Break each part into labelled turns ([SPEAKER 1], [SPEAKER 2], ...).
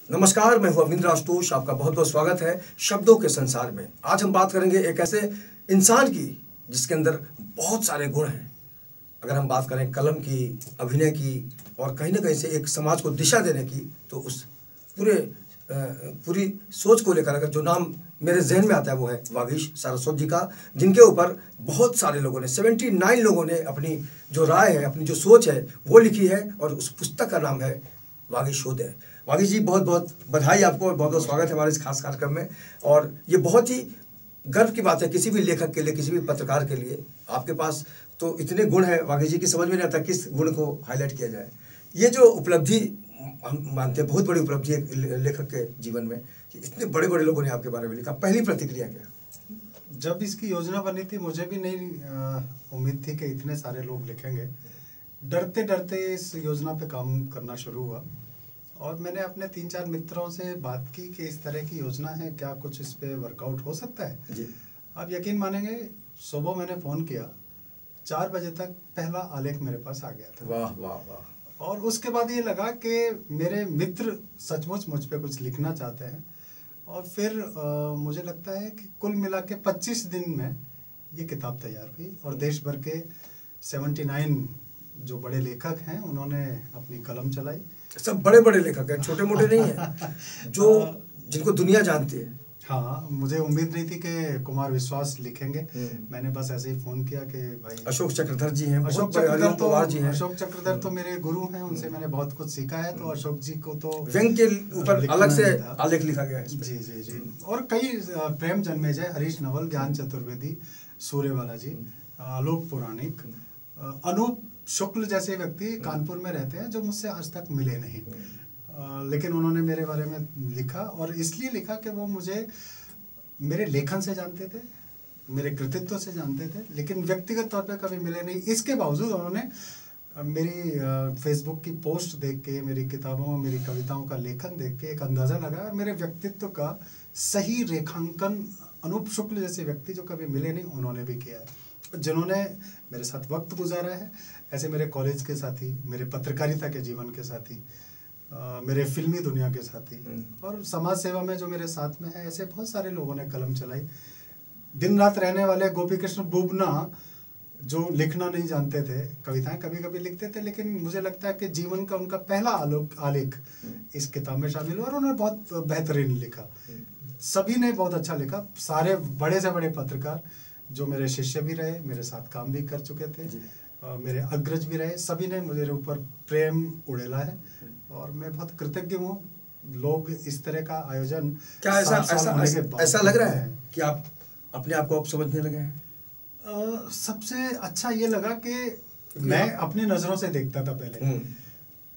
[SPEAKER 1] नमस्कार, मैं हूं अविंद्र आशुतोष। आपका बहुत बहुत स्वागत है शब्दों के संसार में। आज हम बात करेंगे एक ऐसे इंसान की जिसके अंदर बहुत सारे गुण हैं। अगर हम बात करें कलम की, अभिनय की और कहीं ना कहीं से एक समाज को दिशा देने की, तो उस पूरी सोच को लेकर अगर जो नाम मेरे जहन में आता है वो है वागीश सारस्वत जी का, जिनके ऊपर बहुत सारे लोगों ने 79 लोगों ने अपनी जो राय है, अपनी जो सोच है वो लिखी है और उस पुस्तक का नाम है वागीशोदय। वागीश जी, बहुत बहुत बधाई आपको और बहुत बहुत स्वागत है हमारे इस खास कार्यक्रम में। और ये बहुत ही गर्व की बात है किसी भी लेखक के लिए, किसी भी पत्रकार के लिए। आपके पास तो इतने गुण हैं वागीश जी की समझ में नहीं आता किस गुण को हाईलाइट किया जाए। ये जो उपलब्धि हम मानते हैं बहुत बड़ी उपलब्धि है लेखक के जीवन में कि इतने बड़े बड़े लोगों ने आपके बारे में लिखा, पहली प्रतिक्रिया क्या?
[SPEAKER 2] जब इसकी योजना बनी थी मुझे भी नहीं उम्मीद थी कि इतने सारे लोग लिखेंगे। डरते डरते इस योजना पे काम करना शुरू हुआ और मैंने अपने 3-4 मित्रों से बात की कि इस तरह की योजना है, क्या कुछ इस पे वर्कआउट हो सकता है
[SPEAKER 1] जी।
[SPEAKER 2] आप यकीन मानेंगे, सुबह मैंने फ़ोन किया, 4 बजे तक पहला आलेख मेरे पास आ गया था।
[SPEAKER 1] वाह वाह वाह।
[SPEAKER 2] और उसके बाद ये लगा कि मेरे मित्र सचमुच मुझ पे कुछ लिखना चाहते हैं। और फिर मुझे लगता है कि कुल मिला के 25 दिन में ये किताब तैयार हुई और देश भर के 79 जो बड़े लेखक हैं उन्होंने अपनी कलम चलाई।
[SPEAKER 1] सब बड़े बड़े लेखक हैं, छोटे मोटे नहीं हैं, जो जिनको दुनिया जानती है।
[SPEAKER 2] हाँ, मुझे उम्मीद नहीं थी कि कुमार विश्वास लिखेंगे। मैंने बस ऐसे ही फ़ोन किया कि भाई
[SPEAKER 1] अशोक चक्रधर जी हैं,
[SPEAKER 2] अशोक चक्रधर तो मेरे गुरु हैं, उनसे मैंने बहुत कुछ सीखा है। तो अशोक जी को तो
[SPEAKER 1] व्यंग के ऊपर अलग से आलेख लिखा गया है।
[SPEAKER 2] जी जी जी। और कई प्रेम जन्मेजय, हरीश नवल, ज्ञान चतुर्वेदी, सूर्यवाला जी, आलोक पुराणिक, अनूप शुक्ल जैसे व्यक्ति कानपुर में रहते हैं जो मुझसे आज तक मिले नहीं, लेकिन उन्होंने मेरे बारे में लिखा। और इसलिए लिखा कि वो मुझे मेरे लेखन से जानते थे, मेरे कृतित्व से जानते थे, लेकिन व्यक्तिगत तौर पे कभी मिले नहीं। इसके बावजूद उन्होंने मेरी फेसबुक की पोस्ट देख के, मेरी किताबों, मेरी कविताओं का लेखन देख के एक अंदाज़ा लगाया और मेरे व्यक्तित्व का सही रेखांकन अनूप शुक्ल जैसे व्यक्ति जो कभी मिले नहीं उन्होंने भी किया है। जिन्होंने मेरे साथ वक्त गुजारा है, ऐसे मेरे कॉलेज के साथी, मेरे पत्रकारिता के जीवन के साथी, मेरे फिल्मी दुनिया के साथी और समाज सेवा में जो मेरे साथ में है, ऐसे बहुत सारे लोगों ने कलम चलाई। दिन रात रहने वाले गोपी कृष्ण बुबना जो लिखना नहीं जानते थे, कविताएं कभी कभी लिखते थे, लेकिन मुझे लगता है कि जीवन का उनका पहला आलेख इस किताब में शामिल हुआ और उन्होंने बहुत बेहतरीन लिखा। सभी ने बहुत अच्छा लिखा। सारे बड़े से बड़े पत्रकार जो मेरे शिष्य भी रहे, मेरे साथ काम भी कर चुके थे, मेरे अग्रज भी रहे, सभी ने मुझे ऊपर प्रेम उड़ेला है और मैं बहुत कृतज्ञ हूँ। लोग इस तरह का आयोजन
[SPEAKER 1] क्या ऐसा लग रहा है कि आप अपने आप को अब समझने लगे हैं?
[SPEAKER 2] सबसे अच्छा ये लगा कि मैं अपनी नज़रों से देखता था पहले,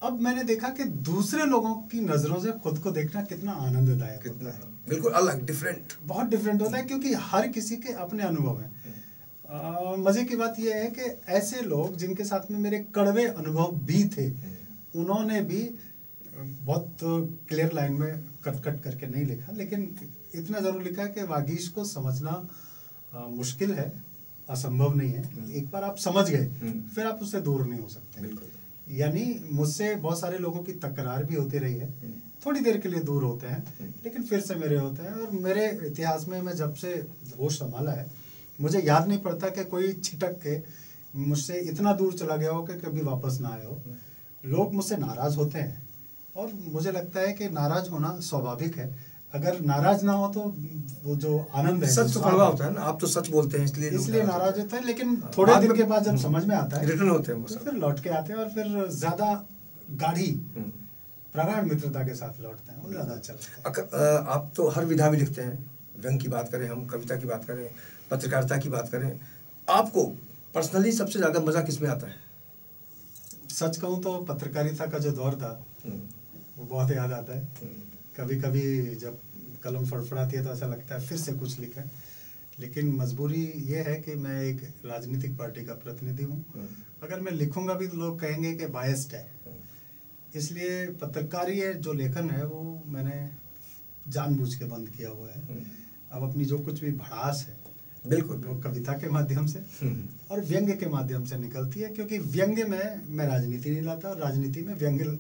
[SPEAKER 2] अब मैंने देखा कि दूसरे लोगों की नज़रों से खुद को देखना कितना आनंददायक होता है।
[SPEAKER 1] बिल्कुल अलग, डिफरेंट,
[SPEAKER 2] बहुत डिफरेंट होता है, क्योंकि हर किसी के अपने अनुभव हैं। मज़े की बात यह है कि ऐसे लोग जिनके साथ में मेरे कड़वे अनुभव भी थे, उन्होंने भी बहुत क्लियर लाइन में कट करके नहीं लिखा, लेकिन इतना ज़रूर लिखा कि वागीश को समझना मुश्किल है, असंभव नहीं है। एक बार आप समझ गए फिर आप उससे दूर नहीं हो सकते। यानी मुझसे बहुत सारे लोगों की तकरार भी होती रही है, थोड़ी देर के लिए दूर होते हैं लेकिन फिर से मेरे होते हैं। और मेरे इतिहास में मैं जब से होश संभाला है, मुझे याद नहीं पड़ता कि कोई छिटक के मुझसे इतना दूर चला गया हो कि कभी वापस ना आए हो। लोग मुझसे नाराज़ होते हैं और मुझे लगता है कि नाराज़ होना स्वाभाविक है। अगर नाराज ना हो तो वो जो आनंद है,
[SPEAKER 1] सच तो कड़वा होता है ना। आप तो सच बोलते हैं
[SPEAKER 2] इसलिए नाराज होता है, लेकिन थोड़े दिन के बाद जब समझ में आता है
[SPEAKER 1] रिटर्न होते हैं
[SPEAKER 2] तो फिर लौट के आते हैं और फिर ज़्यादा गाढ़ी प्रगाढ़ मित्रता के साथ लौटते हैं, वो ज़्यादा अच्छा लगता है।
[SPEAKER 1] आप तो हर विधा में लिखते हैं, व्यंग की बात करें, हम कविता की बात करें, पत्रकारिता की बात करें, आपको पर्सनली सबसे ज़्यादा मज़ा किस में आता है?
[SPEAKER 2] सच कहूँ तो पत्रकारिता का जो दौर था वो बहुत याद आता है। कभी कभी जब कलम फड़फड़ाती है तो ऐसा लगता है फिर से कुछ लिखें, लेकिन मजबूरी ये है कि मैं एक राजनीतिक पार्टी का प्रतिनिधि हूँ। अगर मैं लिखूंगा भी तो लोग कहेंगे कि बायस्ड है, इसलिए पत्रकारी जो लेखन है वो मैंने जानबूझ के बंद किया हुआ है। अब अपनी जो कुछ भी भड़ास है
[SPEAKER 1] बिल्कुल
[SPEAKER 2] वो कविता के माध्यम से और व्यंग्य के माध्यम से निकलती है, क्योंकि व्यंग्य में मैं राजनीति नहीं लाता और राजनीति में व्यंग्य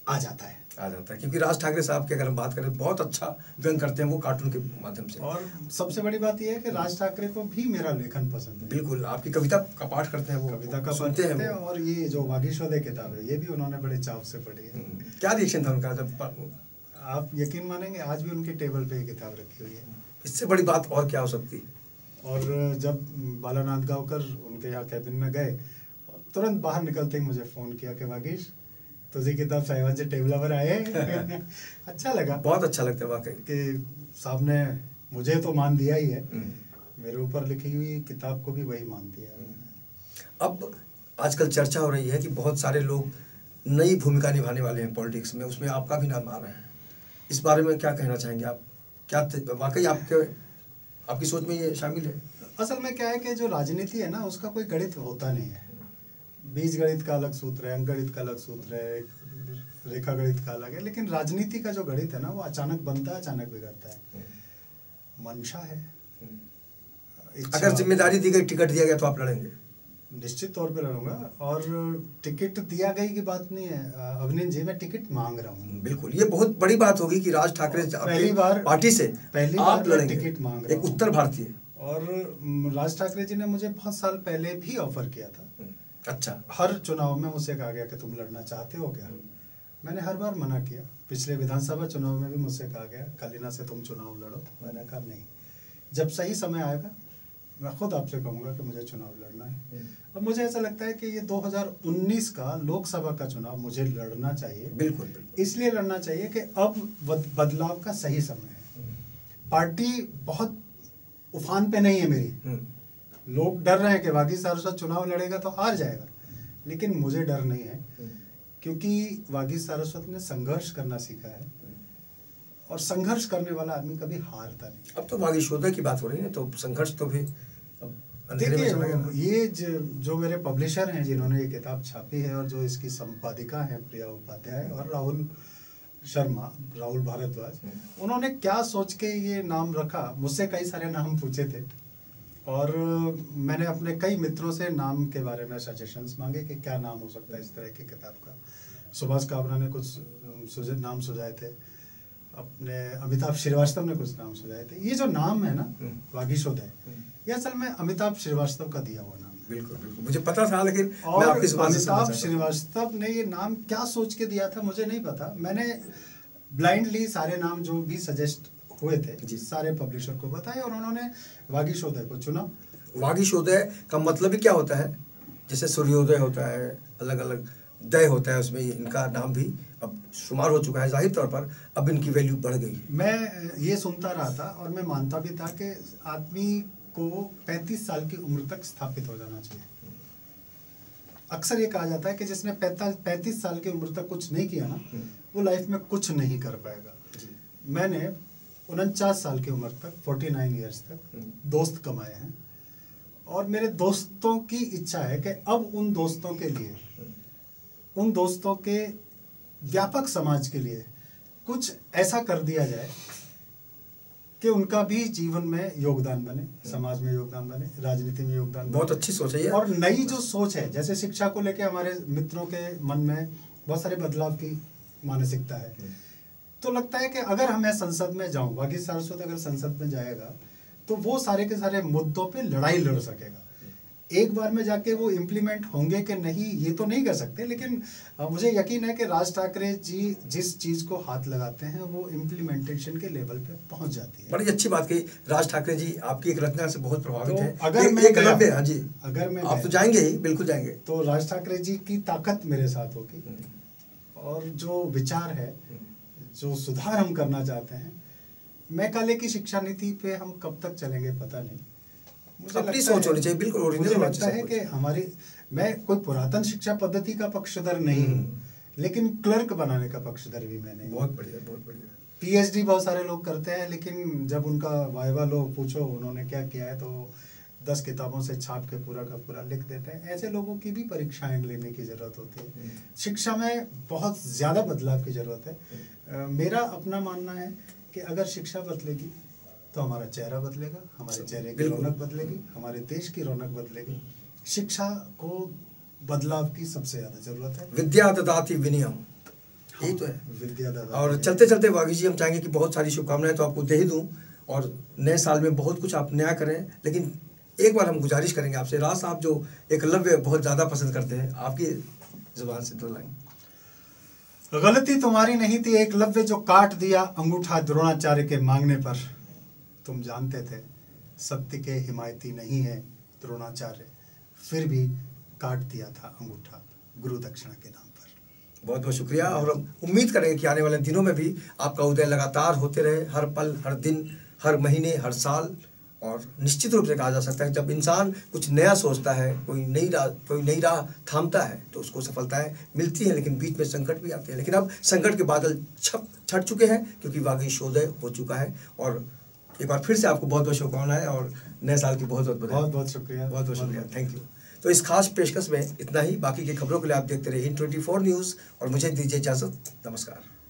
[SPEAKER 2] आ जाता है।
[SPEAKER 1] कहा जाता है, क्योंकि राज ठाकरे साहब की अगर हम बात करें बहुत अच्छा व्यंग करते हैं वो कार्टून के माध्यम से।
[SPEAKER 2] और सबसे बड़ी बात यह है कि राज ठाकरे को भी मेरा लेखन पसंद है।
[SPEAKER 1] बिल्कुल, आपकी कविता का पाठ करते हैं वो,
[SPEAKER 2] कविता का
[SPEAKER 1] सुनते हैं वो।
[SPEAKER 2] और ये जो वागीशोदय किताब है ये भी उन्होंने बड़े चाव से पढ़ी है।
[SPEAKER 1] क्या रिएक्शन था उनका जब
[SPEAKER 2] आप यकीन मानेंगे आज भी उनकी टेबल पे ये किताब रखी हुई है।
[SPEAKER 1] इससे बड़ी बात और क्या हो सकती है।
[SPEAKER 2] और जब बालानाथ गांवकर उनके यहाँ कैबिन में गए, तुरंत बाहर निकलते ही मुझे फ़ोन किया कि वागीश तुझे किताब साहिवान से टेबल पर आए। अच्छा लगा,
[SPEAKER 1] बहुत अच्छा लगता है वाकई
[SPEAKER 2] कि साहब ने मुझे तो मान दिया ही है, मेरे ऊपर लिखी हुई किताब को भी वही मान दिया।
[SPEAKER 1] अब आजकल चर्चा हो रही है कि बहुत सारे लोग नई भूमिका निभाने वाले हैं पॉलिटिक्स में, उसमें आपका भी नाम आ रहा है। इस बारे में क्या कहना चाहेंगे आप? क्या वाकई आपकी सोच में ये शामिल है?
[SPEAKER 2] असल में क्या है कि जो राजनीति है ना उसका कोई गणित होता नहीं है। बीज गणित का अलग सूत्र है, अंक गणित का अलग सूत्र है, रेखा गणित का अलग है, लेकिन राजनीति का जो गणित है ना वो अचानक बनता है, अचानक बिगड़ता है। मंशा है,
[SPEAKER 1] अगर जिम्मेदारी दी गई, टिकट दिया गया तो आप लड़ेंगे?
[SPEAKER 2] निश्चित तौर पे लड़ूंगा। और टिकट दिया गई की बात नहीं है अवनीन जी, मैं टिकट मांग रहा हूँ।
[SPEAKER 1] बिल्कुल, ये बहुत बड़ी बात होगी कि राज ठाकरे
[SPEAKER 2] पहली बार
[SPEAKER 1] पार्टी से
[SPEAKER 2] पहली
[SPEAKER 1] आप
[SPEAKER 2] बार
[SPEAKER 1] लड़ेंगे,
[SPEAKER 2] टिकट मांग रहा
[SPEAKER 1] एक उत्तर भारतीय।
[SPEAKER 2] और राज ठाकरे जी ने मुझे बहुत साल पहले भी ऑफर किया था।
[SPEAKER 1] अच्छा,
[SPEAKER 2] हर चुनाव में मुझसे कहा गया कि तुम लड़ना चाहते हो क्या? मैंने हर बार मना किया। पिछले विधानसभा चुनाव में भी मुझसे कहा गया कलिना से तुम चुनाव लड़ो, मैंने कहा नहीं, जब सही समय आएगा मैं खुद आपसे कहूँगा कि मुझे चुनाव लड़ना है। अब मुझे ऐसा लगता है कि ये 2019 का लोकसभा का चुनाव मुझे लड़ना चाहिए।
[SPEAKER 1] बिल्कुल,
[SPEAKER 2] इसलिए लड़ना चाहिए कि अब बदलाव का सही समय है। पार्टी बहुत उफान पे नहीं है मेरी, लोग डर रहे हैं कि वागीश सारस्वत चुनाव लड़ेगा तो हार जाएगा, लेकिन मुझे डर नहीं है, क्योंकि वागीश सारस्वत ने संघर्ष करना सीखा है और संघर्ष करने वाला आदमी कभी हारता नहीं।
[SPEAKER 1] अब तो वागीशोदय की बात हो रही है, तो संघर्ष तो भी अंधेरे में चला गया।
[SPEAKER 2] ये जो मेरे पब्लिशर हैं जिन्होंने ये किताब छापी है और जो इसकी संपादिका हैं प्रिया उपाध्याय और राहुल शर्मा, राहुल भारद्वाज, उन्होंने क्या सोच के ये नाम रखा? मुझसे कई सारे नाम पूछे थे और मैंने अपने कई मित्रों से नाम के बारे में सजेशंस मांगे कि क्या नाम हो सकता है इस तरह की किताब का। सुभाष काबरा ने कुछ नाम सुझाए थे, अपने अमिताभ श्रीवास्तव ने कुछ नाम सुझाए थे। ये जो नाम है ना वागीशोदय, ये असल में अमिताभ श्रीवास्तव का दिया हुआ नाम है।
[SPEAKER 1] बिल्कुल बिल्कुल, मुझे पता था, लेकिन
[SPEAKER 2] और
[SPEAKER 1] मैं आपकी जुबान से सुनना
[SPEAKER 2] अमिताभ
[SPEAKER 1] चाहता हूं।
[SPEAKER 2] श्रीवास्तव ने ये नाम क्या सोच के दिया था मुझे नहीं पता। मैंने ब्लाइंडली सारे नाम जो भी सजेस्ट हुए थे सारे पब्लिशर को बताए और उन्होंने वागीशोदय को चुना।
[SPEAKER 1] वागीशोदय का मतलब ही क्या होता है? जैसे सूर्योदय होता है, अलग अलग दय होता है, उसमें इनका नाम भी अब शुमार हो चुका है। जाहिर तौर पर अब इनकी वैल्यू बढ़ गई है।
[SPEAKER 2] मैं ये सुनता रहा था और मैं मानता भी था कि आदमी को 35 साल की उम्र तक स्थापित हो जाना चाहिए। अक्सर ये कहा जाता है कि जिसने 35 साल की उम्र तक कुछ नहीं किया ना, वो लाइफ में कुछ नहीं कर पाएगा। मैंने 49 साल की उम्र तक 49 ईयर्स तक दोस्त कमाए हैं और मेरे दोस्तों की इच्छा है कि अब उन दोस्तों के लिए, उन दोस्तों के व्यापक समाज के लिए कुछ ऐसा कर दिया जाए कि उनका भी जीवन में योगदान बने, समाज में योगदान बने, राजनीति में योगदान बने।
[SPEAKER 1] बहुत अच्छी सोच है ये।
[SPEAKER 2] और नई जो सोच है, जैसे शिक्षा को लेके हमारे मित्रों के मन में बहुत सारे बदलाव की मानसिकता है, तो लगता है कि अगर मैं संसद में जाऊं, वागीश सारस्वत अगर संसद में जाएगा तो वो सारे के सारे मुद्दों पे लड़ाई लड़ सकेगा। एक बार में जाके वो इम्प्लीमेंट होंगे कि नहीं ये तो नहीं कर सकते, लेकिन मुझे यकीन है कि राज ठाकरे जी जिस चीज को हाथ लगाते हैं वो इम्प्लीमेंटेशन के लेवल पे पहुंच जाती है।
[SPEAKER 1] बड़ी अच्छी बात कही। राज ठाकरे जी आपकी एक रचना से बहुत प्रभावित
[SPEAKER 2] तो
[SPEAKER 1] है।
[SPEAKER 2] अगर मैं गया,
[SPEAKER 1] हाँ जी,
[SPEAKER 2] अगर मैं
[SPEAKER 1] आप तो जाएंगे ही, बिल्कुल जाएंगे।
[SPEAKER 2] तो राज ठाकरे जी की ताकत मेरे साथ होगी और जो विचार है, जो सुधार हम करना चाहते हैं, मैं काले की शिक्षा नीति पे हम कब तक चलेंगे पता नहीं।
[SPEAKER 1] अपनी सोच होनी चाहिए, बिल्कुल ओरिजिनल
[SPEAKER 2] मुझे
[SPEAKER 1] होना
[SPEAKER 2] लगता है
[SPEAKER 1] चाहिए।
[SPEAKER 2] कि हमारी, मैं कोई पुरातन शिक्षा पद्धति का पक्षधर नहीं हूँ, लेकिन क्लर्क बनाने का पक्षधर भी मैं नहीं।
[SPEAKER 1] बहुत बढ़िया, बहुत बढ़िया।
[SPEAKER 2] पीएचडी बहुत सारे लोग करते हैं, लेकिन जब उनका वाइवा लो पूछो उन्होंने क्या किया है तो 10 किताबों से छाप के पूरा का पूरा लिख देते हैं। ऐसे लोगों की भी परीक्षाएं लेने की जरूरत होती है। शिक्षा में बहुत ज्यादा बदलाव की जरूरत है। मेरा अपना मानना है कि अगर शिक्षा बदलेगी तो हमारा चेहरा बदलेगा, हमारे चेहरे की रौनक बदलेगी, हमारे देश की रौनक बदलेगी। शिक्षा को बदलाव की सबसे ज्यादा जरूरत है।
[SPEAKER 1] विद्या ददाति विनयम। यही तो है।
[SPEAKER 2] विद्यादाता।
[SPEAKER 1] और चलते चलते वागी जी हम चाहेंगे कि बहुत सारी शुभकामनाएं तो आपको दे ही दूं और नए साल में बहुत कुछ आप नया करें, लेकिन एक बार हम गुजारिश करेंगे आपसे, राज साहब जो एकलव्य बहुत ज़्यादा पसंद करते हैं, आपकी जुबान से 2 लाइन।
[SPEAKER 2] गलती तुम्हारी नहीं थी एकलव्य जो काट दिया अंगूठा द्रोणाचार्य के मांगने पर। तुम जानते थे सत्य के हिमायती नहीं है द्रोणाचार्य, फिर भी काट दिया था अंगूठा गुरु दक्षिणा के नाम पर।
[SPEAKER 1] बहुत बहुत शुक्रिया और हम उम्मीद करेंगे कि आने वाले दिनों में भी आपका उदय लगातार होते रहे, हर पल, हर दिन, हर महीने, हर साल। और निश्चित रूप से कहा जा सकता है जब इंसान कुछ नया सोचता है, कोई नई राह थामता है तो उसको सफलताएं मिलती हैं, लेकिन बीच में संकट भी आते हैं। लेकिन अब संकट के बादल छट चुके हैं क्योंकि वागीशोदय हो चुका है। और एक बार फिर से आपको बहुत बहुत शुभकामनाएं और नए साल की बहुत बहुत
[SPEAKER 2] बहुत बहुत शुक्रिया,
[SPEAKER 1] बहुत बहुत शुक्रिया, थैंक यू। तो इस खास पेशकश में इतना ही। बाकी की खबरों के लिए आप देखते रहिए इन 24 न्यूज़ और मुझे दीजिए इजाज़त। नमस्कार।